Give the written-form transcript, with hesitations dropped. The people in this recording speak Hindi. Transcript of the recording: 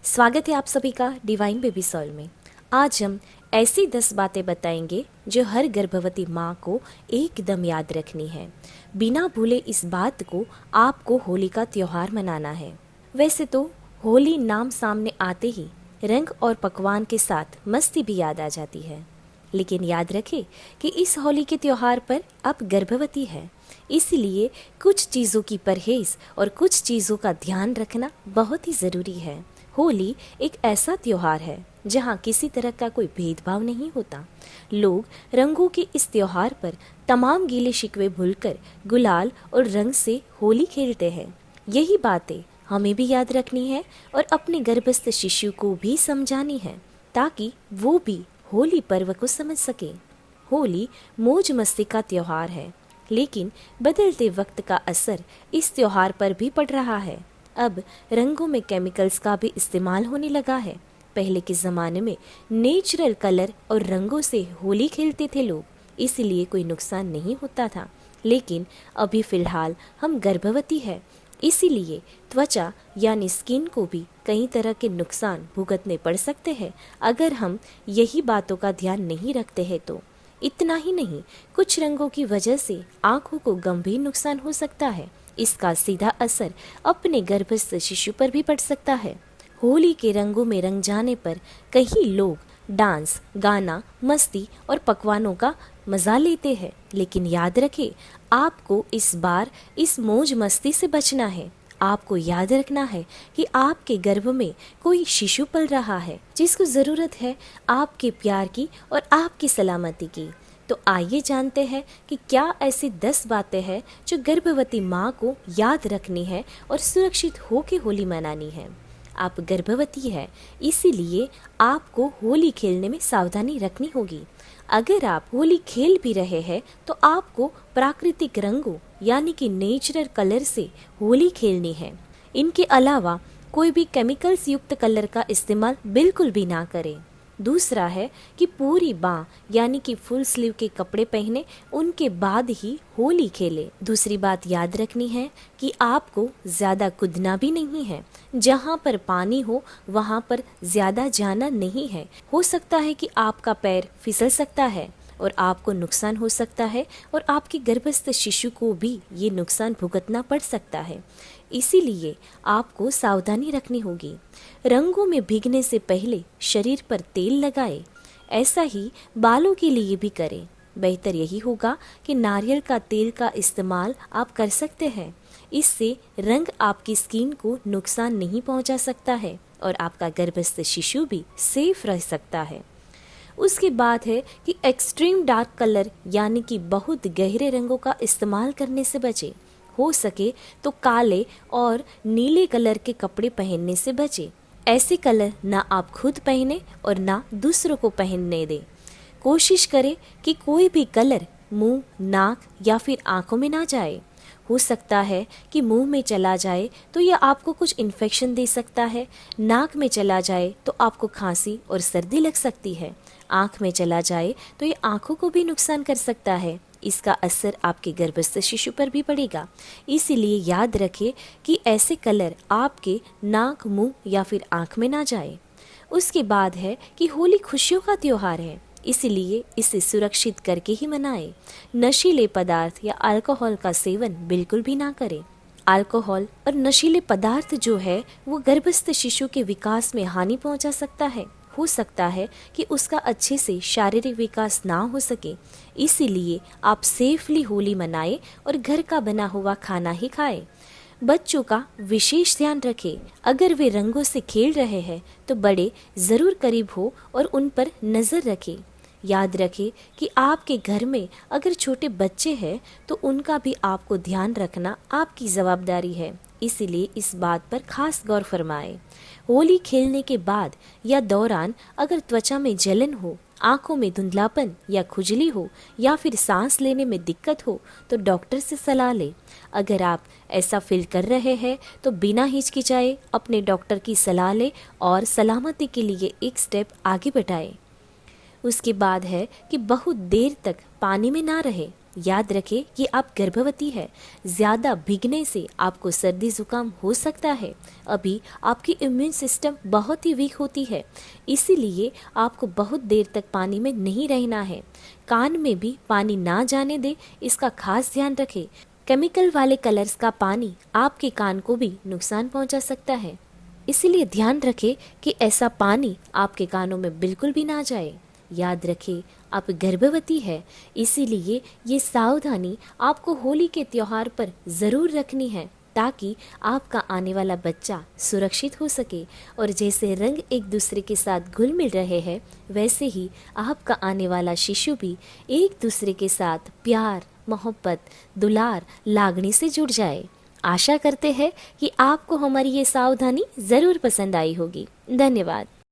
स्वागत है आप सभी का डिवाइन बेबी सॉल में। आज हम ऐसी 10 बातें बताएंगे जो हर गर्भवती माँ को एकदम याद रखनी है। बिना भूले इस बात को आपको होली का त्योहार मनाना है। वैसे तो होली नाम सामने आते ही रंग और पकवान के साथ मस्ती भी याद आ जाती है, लेकिन याद रखें कि इस होली के त्योहार पर आप गर्भवती है, इसलिए कुछ चीज़ों की परहेज और कुछ चीज़ों का ध्यान रखना बहुत ही ज़रूरी है। होली एक ऐसा त्योहार है जहाँ किसी तरह का कोई भेदभाव नहीं होता। लोग रंगों के इस त्योहार पर तमाम गीले शिकवे भूलकर गुलाल और रंग से होली खेलते हैं। यही बातें हमें भी याद रखनी है और अपने गर्भस्थ शिशु को भी समझानी है, ताकि वो भी होली पर्व को समझ सके। होली मौज मस्ती का त्योहार है, लेकिन बदलते वक्त का असर इस त्योहार पर भी पड़ रहा है। अब रंगों में केमिकल्स का भी इस्तेमाल होने लगा है। पहले के ज़माने में नेचुरल कलर और रंगों से होली खेलते थे लोग, इसलिए कोई नुकसान नहीं होता था। लेकिन अभी फ़िलहाल हम गर्भवती है, इसीलिए त्वचा यानी स्किन को भी कई तरह के नुकसान भुगतने पड़ सकते हैं अगर हम यही बातों का ध्यान नहीं रखते हैं तो। इतना ही नहीं, कुछ रंगों की वजह से आँखों को गंभीर नुकसान हो सकता है। इसका सीधा असर अपने गर्भस्थ शिशु पर भी पड़ सकता है। होली के रंगों में रंग जाने पर कई लोग डांस, गाना, मस्ती और पकवानों का मज़ा लेते हैं, लेकिन याद रखें आपको इस बार इस मौज मस्ती से बचना है। आपको याद रखना है कि आपके गर्भ में कोई शिशु पल रहा है जिसको ज़रूरत है आपके प्यार की और आपकी सलामती की। तो आइए जानते हैं कि क्या ऐसी 10 बातें हैं जो गर्भवती माँ को याद रखनी है और सुरक्षित होकर होली मनानी है। आप गर्भवती है, इसीलिए आपको होली खेलने में सावधानी रखनी होगी। अगर आप होली खेल भी रहे हैं तो आपको प्राकृतिक रंगों यानी कि नेचुरल कलर से होली खेलनी है। इनके अलावा कोई भी केमिकल्स युक्त कलर का इस्तेमाल बिल्कुल भी ना करें। दूसरा है कि पूरी बाँ यानी कि फुल स्लीव के कपड़े पहने, उनके बाद ही होली खेले। दूसरी बात याद रखनी है कि आपको ज़्यादा कूदना भी नहीं है। जहाँ पर पानी हो वहाँ पर ज़्यादा जाना नहीं है। हो सकता है कि आपका पैर फिसल सकता है और आपको नुकसान हो सकता है और आपके गर्भस्थ शिशु को भी ये नुकसान भुगतना पड़ सकता है। इसीलिए आपको सावधानी रखनी होगी। रंगों में भीगने से पहले शरीर पर तेल लगाएं। ऐसा ही बालों के लिए भी करें। बेहतर यही होगा कि नारियल का तेल का इस्तेमाल आप कर सकते हैं। इससे रंग आपकी स्किन को नुकसान नहीं पहुंचा सकता है और आपका गर्भस्थ शिशु भी सेफ रह सकता है। उसके बाद है कि एक्सट्रीम डार्क कलर यानी कि बहुत गहरे रंगों का इस्तेमाल करने से बचें। हो सके तो काले और नीले कलर के कपड़े पहनने से बचें। ऐसे कलर ना आप खुद पहने और ना दूसरों को पहनने दें। कोशिश करें कि कोई भी कलर मुंह, नाक या फिर आंखों में ना जाए। हो सकता है कि मुंह में चला जाए तो यह आपको कुछ इन्फेक्शन दे सकता है। नाक में चला जाए तो आपको खांसी और सर्दी लग सकती है। आँख में चला जाए तो ये आँखों को भी नुकसान कर सकता है। इसका असर आपके गर्भस्थ शिशु पर भी पड़ेगा। इसीलिए याद रखें कि ऐसे कलर आपके नाक, मुंह या फिर आँख में ना जाए। उसके बाद है कि होली खुशियों का त्योहार है, इसलिए इसे सुरक्षित करके ही मनाएं। नशीले पदार्थ या अल्कोहल का सेवन बिल्कुल भी ना करें। अल्कोहल और नशीले पदार्थ जो है वो गर्भस्थ शिशु के विकास में हानि पहुंचा सकता है। हो सकता है कि उसका अच्छे से शारीरिक विकास ना हो सके। इसीलिए आप सेफली होली मनाएं और घर का बना हुआ खाना ही खाएं। बच्चों का विशेष ध्यान रखें। अगर वे रंगों से खेल रहे हैं तो बड़े ज़रूर करीब हो और उन पर नज़र रखें। याद रखें कि आपके घर में अगर छोटे बच्चे हैं तो उनका भी आपको ध्यान रखना आपकी जवाबदारी है, इसीलिए इस बात पर खास गौर फरमाएं। होली खेलने के बाद या दौरान अगर त्वचा में जलन हो, आंखों में धुंधलापन या खुजली हो या फिर सांस लेने में दिक्कत हो तो डॉक्टर से सलाह लें। अगर आप ऐसा फील कर रहे हैं तो बिना हिचकिचाए अपने डॉक्टर की सलाह लें और सलामती के लिए एक स्टेप आगे बढ़ाएं। उसके बाद है कि बहुत देर तक पानी में ना रहे। याद रखें कि आप गर्भवती है। ज़्यादा भीगने से आपको सर्दी जुकाम हो सकता है। अभी आपकी इम्यून सिस्टम बहुत ही वीक होती है, इसीलिए आपको बहुत देर तक पानी में नहीं रहना है। कान में भी पानी ना जाने दे, इसका खास ध्यान रखें। केमिकल वाले कलर्स का पानी आपके कान को भी नुकसान पहुंचा सकता है, इसीलिए ध्यान रखें कि ऐसा पानी आपके कानों में बिल्कुल भी ना जाए। याद रखें आप गर्भवती है, इसीलिए ये सावधानी आपको होली के त्योहार पर ज़रूर रखनी है, ताकि आपका आने वाला बच्चा सुरक्षित हो सके। और जैसे रंग एक दूसरे के साथ घुल मिल रहे हैं, वैसे ही आपका आने वाला शिशु भी एक दूसरे के साथ प्यार, मोहब्बत, दुलार, लागणी से जुड़ जाए। आशा करते हैं कि आपको हमारी ये सावधानी ज़रूर पसंद आई होगी। धन्यवाद।